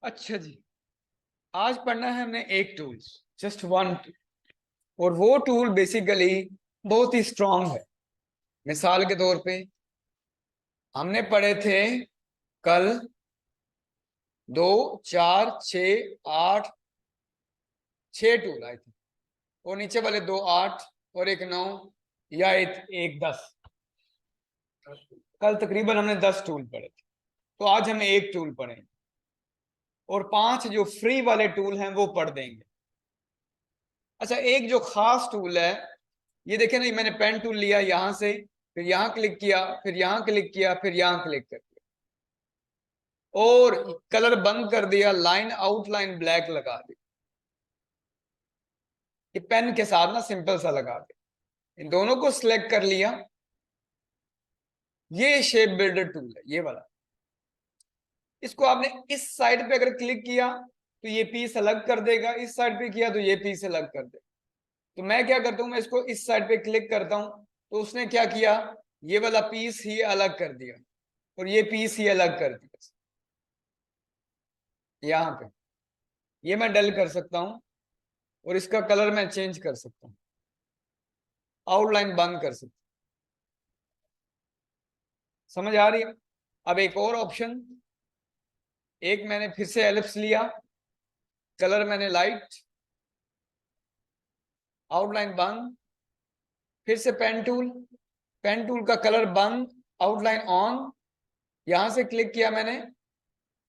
अच्छा जी, आज पढ़ना है हमने एक टूल, जस्ट वन, और वो टूल बेसिकली बहुत ही स्ट्रांग है। मिसाल के तौर पे हमने पढ़े थे कल 2, 4, 6, 8, 6 टूल आए थे, और नीचे वाले 2, 8 और एक 9, या एक 10। कल तकरीबन हमने 10 टूल पढ़े थे, तो आज हम एक टूल पढ़ेंगे और 5 जो फ्री वाले टूल हैं वो पढ़ देंगे। अच्छा, एक जो खास टूल है, ये देखें ना, मैंने पेन टूल लिया यहां से, फिर यहां क्लिक किया, फिर यहां क्लिक किया, फिर यहां क्लिक कर दिया और कलर बंद कर दिया, लाइन आउटलाइन ब्लैक लगा दी। ये पेन के साथ ना सिंपल सा लगा दिया, इन दोनों को सिलेक्ट कर लिया। ये शेप बिल्डर टूल है, ये वाला। इसको आपने इस साइड पे अगर क्लिक किया तो ये पीस अलग कर देगा, इस साइड पे किया तो ये पीस अलग कर देगा। तो मैं क्या करता हूं, मैं इसको इस साइड पे क्लिक करता हूं, तो उसने क्या किया, ये वाला पीस ही अलग कर दिया और ये पीस ही अलग कर दिया। यहाँ पे ये मैं डल कर सकता हूं और इसका कलर मैं चेंज कर सकता हूं, आउटलाइन बंद कर सकता हूं। समझ आ रही है? अब एक और ऑप्शन, एक मैंने फिर से एलिप्स लिया, कलर मैंने लाइट, आउटलाइन बंद, फिर से पेन टूल, पेन टूल का कलर बंद, आउटलाइन ऑन, यहां से क्लिक किया मैंने,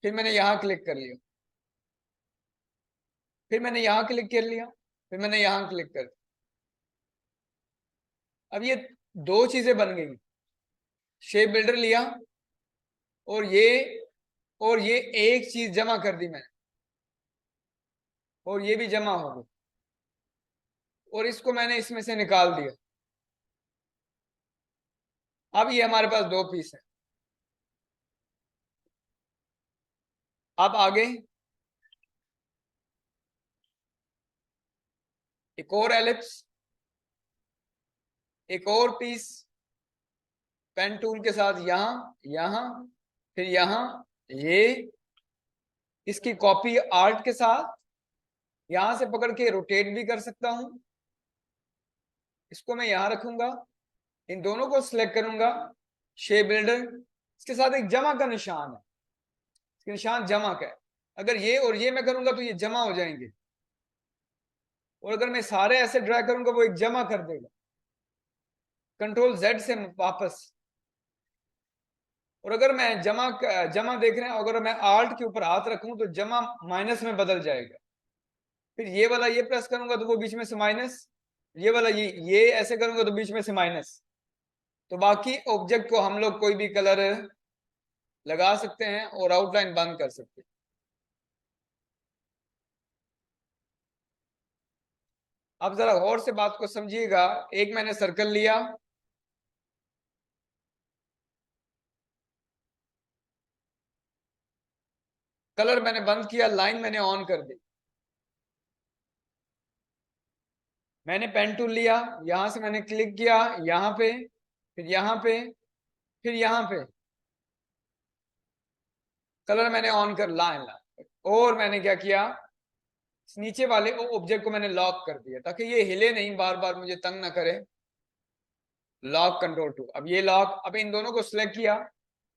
फिर मैंने यहां क्लिक कर लिया, फिर मैंने यहां क्लिक कर लिया, फिर मैंने यहां क्लिक कर दिया। अब ये दो चीजें बन गई, शेप बिल्डर लिया और ये एक चीज जमा कर दी मैंने, और ये भी जमा हो गई, और इसको मैंने इसमें से निकाल दिया। अब ये हमारे पास दो पीस है। अब आगे एक और एलिप्स, एक और पीस, पेन टूल के साथ यहां, यहां, फिर यहां, ये इसकी कॉपी आर्ट के साथ यहां से पकड़ के रोटेट भी कर सकता हूं। इसको मैं यहां रखूंगा, इन दोनों को सिलेक्ट करूंगा, शेप बिल्डर, इसके साथ एक जमा का निशान है, इसके निशान जमा का है। अगर ये और ये मैं करूंगा तो ये जमा हो जाएंगे, और अगर मैं सारे ऐसे ड्रैग करूंगा वो एक जमा कर देगा। कंट्रोल जेड से वापस, और अगर मैं जमा देख रहे हैं, अगर मैं आल्ट के ऊपर हाथ रखूं तो जमा माइनस में बदल जाएगा। फिर ये वाला ये प्रेस करूंगा तो वो बीच में से माइनस, ये वाला ये ऐसे करूंगा तो बीच में से माइनस। तो बाकी ऑब्जेक्ट को हम लोग कोई भी कलर लगा सकते हैं और आउटलाइन बंद कर सकते हैं। अब जरा गौर से बात को समझिएगा। एक मैंने सर्कल लिया, कलर मैंने बंद किया, लाइन मैंने ऑन कर दी, मैंने पेन टूल लिया, यहां से मैंने क्लिक किया यहां पे, फिर यहां पे, फिर यहां पे, कलर मैंने ऑन कर लाइन ला, और मैंने क्या किया, नीचे वाले ऑब्जेक्ट को मैंने लॉक कर दिया ताकि ये हिले नहीं, बार बार मुझे तंग ना करे। Lock, control 2। अब ये लॉक, अब इन दोनों को सिलेक्ट किया,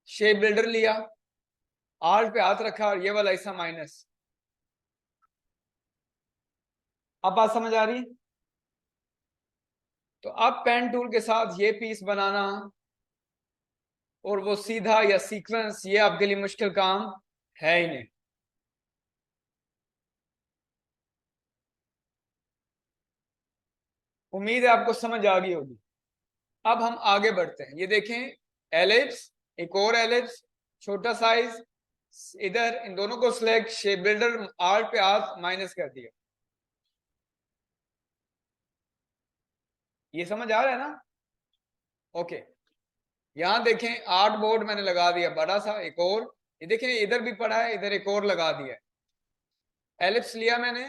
शेप बिल्डर लिया, आल्ट पे हाथ रखा और ये वाला हिस्सा माइनस। अब बात समझ आ रही? तो अब पेन टूल के साथ ये पीस बनाना और वो सीधा या सीक्वेंस, ये आपके लिए मुश्किल काम है ही नहीं। उम्मीद है आपको समझ आ गई होगी। अब हम आगे बढ़ते हैं, ये देखें एलिप्स, एक और एलिप्स, छोटा साइज, इधर इन दोनों को सिलेक्ट, शेप बिल्डर, आर्ट पे हाथ माइनस कर दिया। ये समझ आ रहा है ना? ओके, यहां देखें आर्ट बोर्ड मैंने लगा दिया बड़ा सा, एक और, ये देखें इधर भी पड़ा है, इधर एक और लगा दिया। एलिप्स लिया मैंने,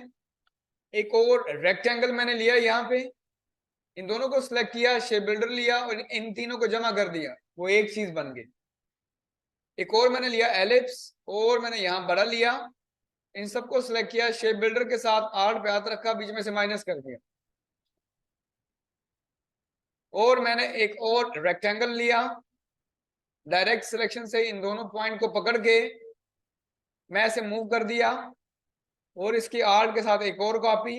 एक और रेक्टेंगल मैंने लिया यहाँ पे, इन दोनों को सिलेक्ट किया, शेप बिल्डर लिया और इन तीनों को जमा कर दिया, वो एक चीज बन गई। एक और मैंने लिया एलिप्स, और मैंने यहां बड़ा लिया, इन सबको सिलेक्ट किया, शेप बिल्डर के साथ आर्ट पे हाथ रखा, बीच में से माइनस कर दिया, और मैंने एक और रेक्टेंगल लिया, डायरेक्ट सिलेक्शन से इन दोनों पॉइंट को पकड़ के मैं ऐसे मूव कर दिया, और इसकी आर्ट के साथ एक और कॉपी,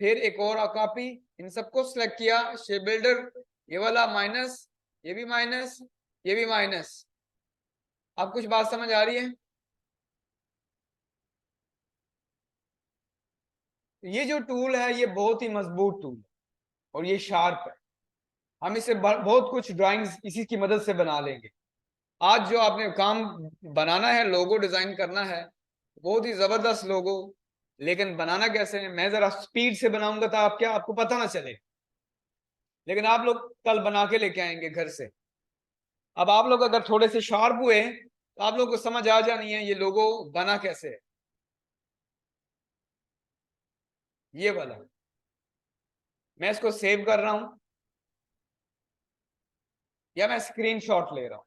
फिर एक और कॉपी, इन सबको सिलेक्ट किया, शेप बिल्डर, ये वाला माइनस, ये भी माइनस, ये भी माइनस। अब कुछ बात समझ आ रही है? ये जो टूल है ये बहुत ही मजबूत टूल है और ये शार्प है, हम इसे बहुत कुछ ड्राइंग्स इसी की मदद से बना लेंगे। आज जो आपने काम बनाना है, लोगो डिजाइन करना है, बहुत ही जबरदस्त लोगो, लेकिन बनाना कैसे है, मैं जरा स्पीड से बनाऊंगा तो आप क्या, आपको पता ना चले, लेकिन आप लोग कल बना के लेके आएंगे घर से। अब आप लोग अगर थोड़े से शार्प हुए तो आप लोग को समझ आ जानी है ये लोगो बना कैसे है। ये वाला मैं इसको सेव कर रहा हूं या मैं स्क्रीनशॉट ले रहा हूं।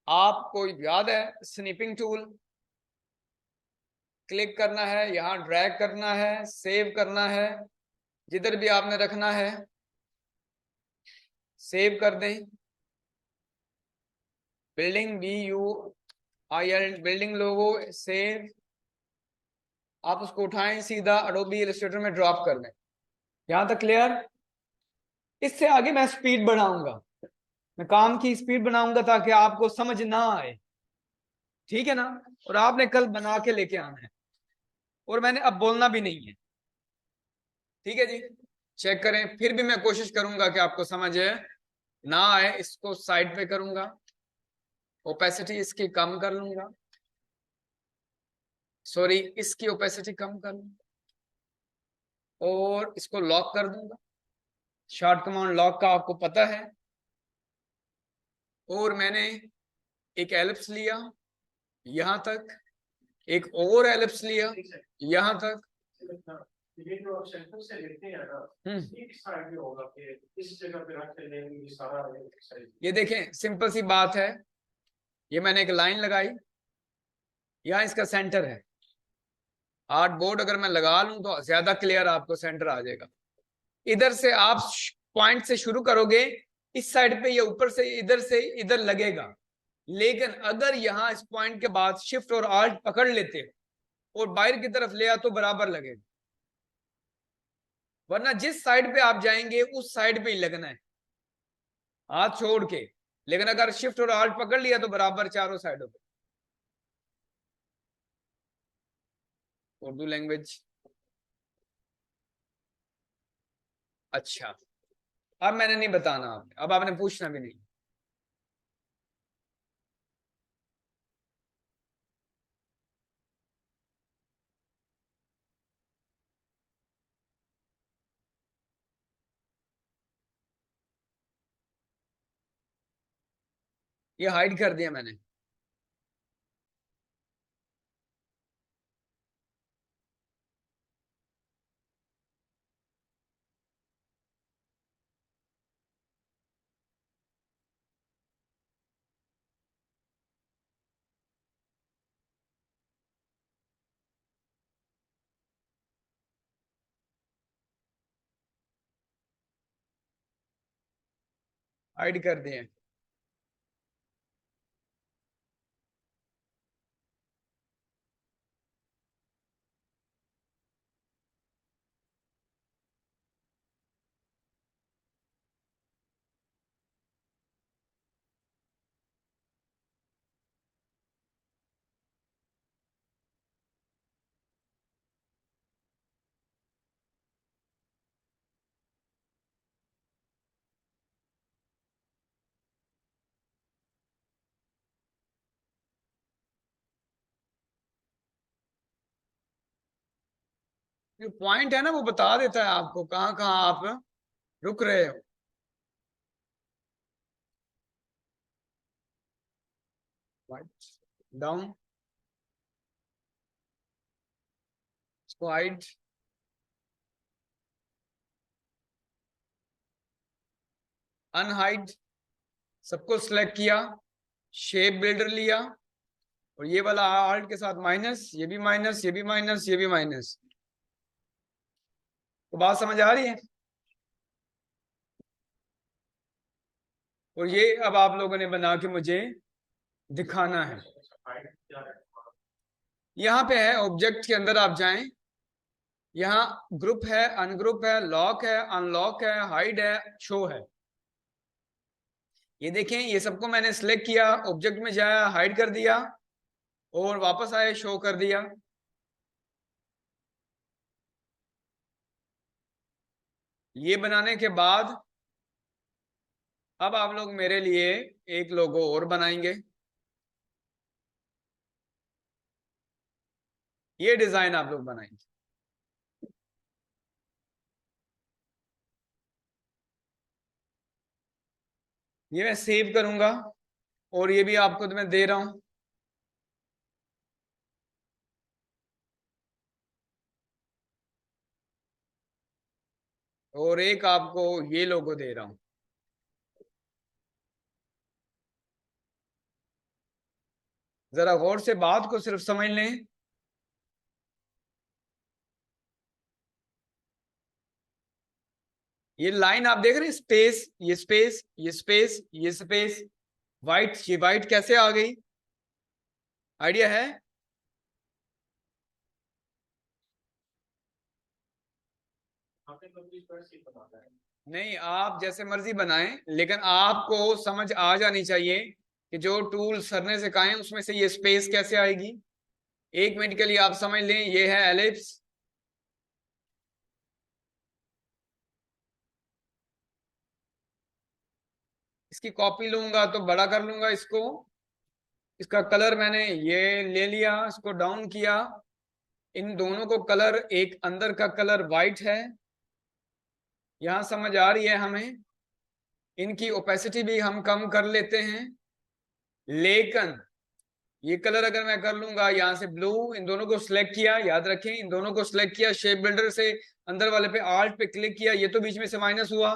आपको याद है स्निपिंग टूल, क्लिक करना है, यहां ड्रैग करना है, सेव करना है, जिधर भी आपने रखना है सेव कर दें। बिल्डिंग BUIL बिल्डिंग लोगो सेव, आप उसको उठाएं, सीधा अडोबी इलस्ट्रेटर में ड्रॉप कर दें। यहां तक क्लियर? इससे आगे मैं स्पीड बढ़ाऊंगा, मैं काम की स्पीड बनाऊंगा ताकि आपको समझ ना आए, ठीक है ना? और आपने कल बना के लेके आना है, और मैंने अब बोलना भी नहीं है, ठीक है जी? चेक करें, फिर भी मैं कोशिश करूंगा कि आपको समझ ना आए, इसको साइड पे करूंगा, ओपेसिटी इसकी कम कर लूंगा, सॉरी इसकी ओपेसिटी कम कर लूंगा, और इसको लॉक कर दूंगा, शॉर्ट कमांड लॉक का आपको पता है। और मैंने एक एलिप्स लिया यहां तक, एक और एलिप्स लिया यहां तक। ये जो आप सेंटर से लेते हैं ना, एक साइड में होगा, फिर इस जगह पे रख लेंगे, ये सारा ये देखें, सिंपल सी बात है, ये मैंने एक लाइन लगाई, यहां इसका सेंटर है, आर्ट बोर्ड अगर मैं लगा लूं तो ज्यादा क्लियर आपको सेंटर आ जाएगा। इधर से आप पॉइंट से शुरू करोगे, इस साइड पे ये ऊपर से इधर लगेगा, लेकिन अगर यहां इस पॉइंट के बाद शिफ्ट और आल्ट पकड़ लेते हो और बाहर की तरफ ले आ तो बराबर लगेगा, वरना जिस साइड पे आप जाएंगे उस साइड पे ही लगना है, हाथ छोड़ के। लेकिन अगर शिफ्ट और आल्ट पकड़ लिया तो बराबर चारों साइडों पे। उर्दू लैंग्वेज, अच्छा, अब मैंने नहीं बताना आपने, अब आपने पूछना भी नहीं। ये हाइड कर दिया मैंने, हाइड कर दिए। जो पॉइंट है ना वो बता देता है आपको कहाँ कहाँ आप रुक रहे हो। डाउन, इसको हाइड, अनहाइड, सबको सिलेक्ट किया, शेप बिल्डर लिया, और ये वाला आल्ट के साथ माइनस, ये भी माइनस, ये भी माइनस, ये भी माइनस। तो बात समझ आ रही है? और ये अब आप लोगों ने बना के मुझे दिखाना है। यहाँ पे है ऑब्जेक्ट के अंदर आप जाएं, यहाँ ग्रुप है, अनग्रुप है, लॉक है, अनलॉक है, हाइड है, शो है। ये देखें, ये सबको मैंने सिलेक्ट किया, ऑब्जेक्ट में जाया, हाइड कर दिया और वापस आए, शो कर दिया। ये बनाने के बाद अब आप लोग मेरे लिए एक लोगो और बनाएंगे। ये डिजाइन आप लोग बनाएंगे। ये मैं सेव करूंगा और ये भी आपको तो मैं दे रहा हूं। और एक आपको ये लोगो दे रहा हूं। जरा गौर से बात को सिर्फ समझ लें। ये लाइन आप देख रहे हैं, स्पेस, ये स्पेस, ये स्पेस, ये स्पेस, वाइट, ये वाइट कैसे आ गई? आइडिया है? नहीं, आप जैसे मर्जी बनाएं, लेकिन आपको समझ आ जानी चाहिए कि जो टूल सर ने सिखाए हैं उसमें से ये स्पेस कैसे आएगी। एक मिनट के लिए आप समझ लें, ये है एलिप्स। इसकी कॉपी लूंगा तो बड़ा कर लूंगा इसको। इसका कलर मैंने ये ले लिया, इसको डाउन किया। इन दोनों को कलर, एक अंदर का कलर वाइट है, यहां समझ आ रही है हमें। इनकी ओपेसिटी भी हम कम कर लेते हैं। लेकिन ये कलर अगर मैं कर लूंगा यहां से ब्लू, इन दोनों को सिलेक्ट किया, याद रखें इन दोनों को सिलेक्ट किया, शेप बिल्डर से अंदर वाले पे आल्ट पे क्लिक किया, ये तो बीच में से माइनस हुआ,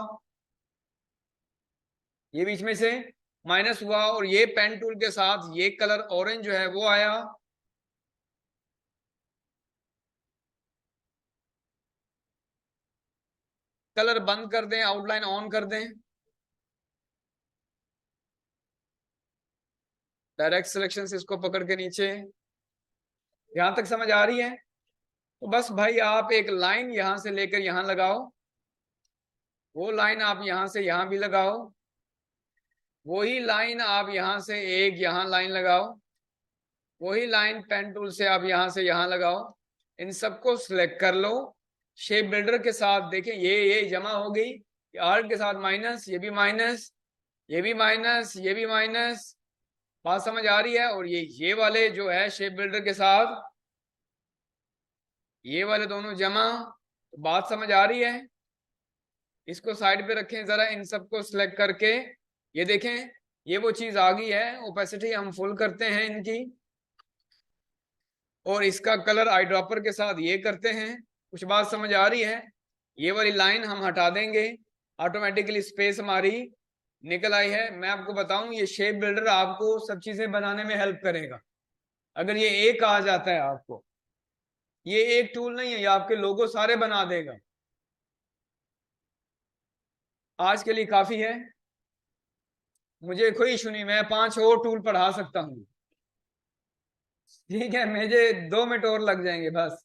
ये बीच में से माइनस हुआ। और ये पेन टूल के साथ ये कलर ऑरेंज जो है वो आया। कलर बंद कर दें, आउटलाइन ऑन कर दें। डायरेक्ट सिलेक्शन से इसको पकड़ के नीचे, यहां तक समझ आ रही है? तो बस भाई आप एक लाइन यहां से लेकर यहां लगाओ, वो लाइन आप यहां से यहां भी लगाओ, वही लाइन आप यहां से एक यहां लाइन लगाओ, वही लाइन पेन टूल से आप यहां से यहां लगाओ। इन सबको सिलेक्ट कर लो। शेप बिल्डर के साथ देखें, ये जमा हो गई, आर्ट के साथ माइनस, ये भी माइनस, ये भी माइनस, ये भी माइनस। बात समझ आ रही है? और ये वाले जो है शेप बिल्डर के साथ, ये वाले दोनों जमा। तो बात समझ आ रही है? इसको साइड पे रखें जरा, इन सबको सिलेक्ट करके। ये देखें, ये वो चीज आ गई है। ओपेसिटी हम फुल करते हैं इनकी, और इसका कलर आई ड्रॉपर के साथ ये करते हैं। कुछ बात समझ आ रही है? ये वाली लाइन हम हटा देंगे, ऑटोमेटिकली स्पेस हमारी निकल आई है। मैं आपको बताऊं, ये शेप बिल्डर आपको सब चीजें बनाने में हेल्प करेगा। अगर ये एक आ जाता है आपको, ये एक टूल नहीं है, ये आपके लोगो सारे बना देगा। आज के लिए काफी है, मुझे कोई इशू नहीं, मैं 5 और टूल पढ़ा सकता हूँ। ठीक है, मुझे 2 मिनट और लग जाएंगे बस।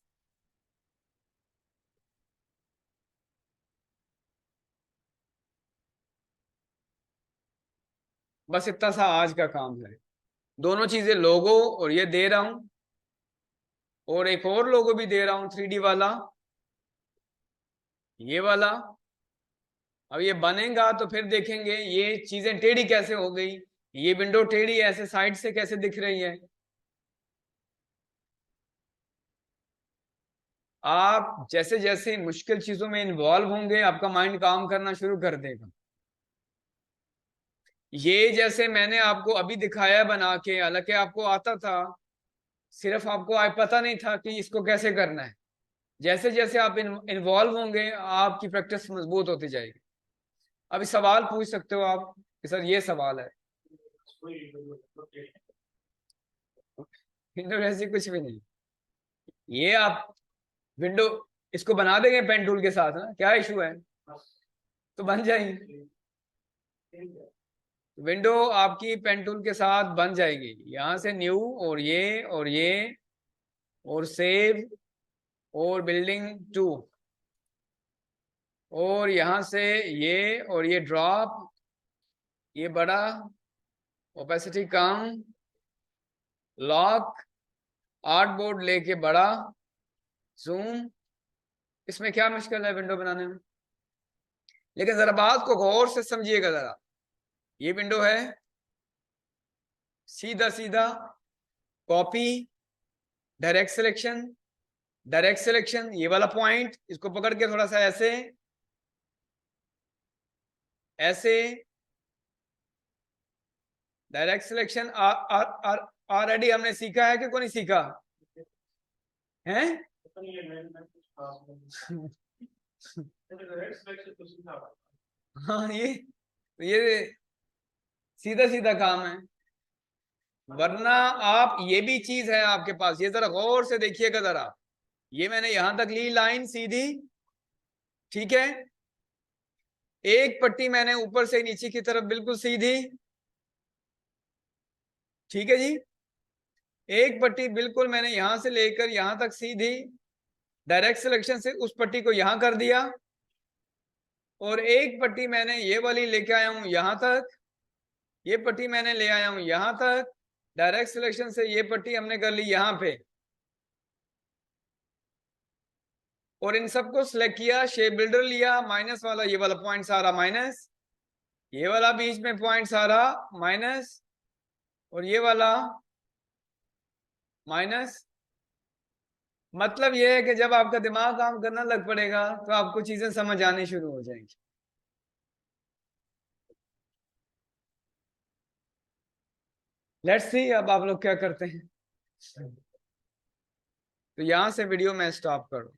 बस इतना सा आज का काम है। दोनों चीजें, लोगो और ये दे रहा हूं, और एक और लोगो भी दे रहा हूं 3D वाला, ये वाला। अब ये बनेगा तो फिर देखेंगे ये चीजें टेढ़ी कैसे हो गई, ये विंडो टेढ़ी ऐसे साइड से कैसे दिख रही है। आप जैसे जैसे मुश्किल चीजों में इन्वॉल्व होंगे, आपका माइंड काम करना शुरू कर देगा। ये जैसे मैंने आपको अभी दिखाया बना के, हालांकि आपको आता था, सिर्फ आपको पता नहीं था कि इसको कैसे करना है। जैसे जैसे आप इन्वॉल्व होंगे, आपकी प्रैक्टिस मजबूत होती जाएगी। अभी सवाल पूछ सकते हो आप कि सर ये सवाल है। विंडो जैसी कुछ भी नहीं। ये आप विंडो इसको बना देंगे पेन टूल के साथ ना, क्या इशू है, तो बन जाएगी। विंडो आपकी पेन टूल के साथ बन जाएगी। यहां से न्यू और ये और सेव और बिल्डिंग 2 और यहां से ये और ये ड्रॉप, ये बड़ा, ओपेसिटी कम, लॉक, आर्ट बोर्ड लेके बड़ा, जूम। इसमें क्या मुश्किल है विंडो बनाने में? लेकिन जरा बात को गौर से समझिएगा जरा। ये विंडो है, सीधा सीधा copy, direct selection, direct selection, ये वाला पॉइंट इसको पकड़ के थोड़ा सा ऐसे ऐसे, डायरेक्ट सिलेक्शन। ऑलरेडी हमने सीखा है कि कोई नहीं सीखा है? हाँ, ये सीधा सीधा काम है। वरना आप, ये भी चीज है आपके पास, ये जरा गौर से देखिएगा जरा। ये मैंने यहां तक ली लाइन सीधी, ठीक है। एक पट्टी मैंने ऊपर से नीचे की तरफ बिल्कुल सीधी, ठीक है जी। एक पट्टी बिल्कुल मैंने यहां से लेकर यहां तक सीधी, डायरेक्ट सिलेक्शन से उस पट्टी को यहां कर दिया। और एक पट्टी मैंने ये वाली लेके आया हूं यहां तक, ये पट्टी मैंने ले आया हूं यहां तक, डायरेक्ट सिलेक्शन से ये पट्टी हमने कर ली यहां पे। और इन सबको सिलेक्ट किया, शेप बिल्डर लिया, माइनस वाला, ये वाला पॉइंट सारा माइनस, ये वाला बीच में पॉइंट सारा माइनस, और ये वाला माइनस। मतलब ये है कि जब आपका दिमाग काम करना लग पड़ेगा तो आपको चीजें समझ आनी शुरू हो जाएंगी। लेट्स सी अब आप लोग क्या करते हैं। तो यहां से वीडियो मैं स्टॉप करूं।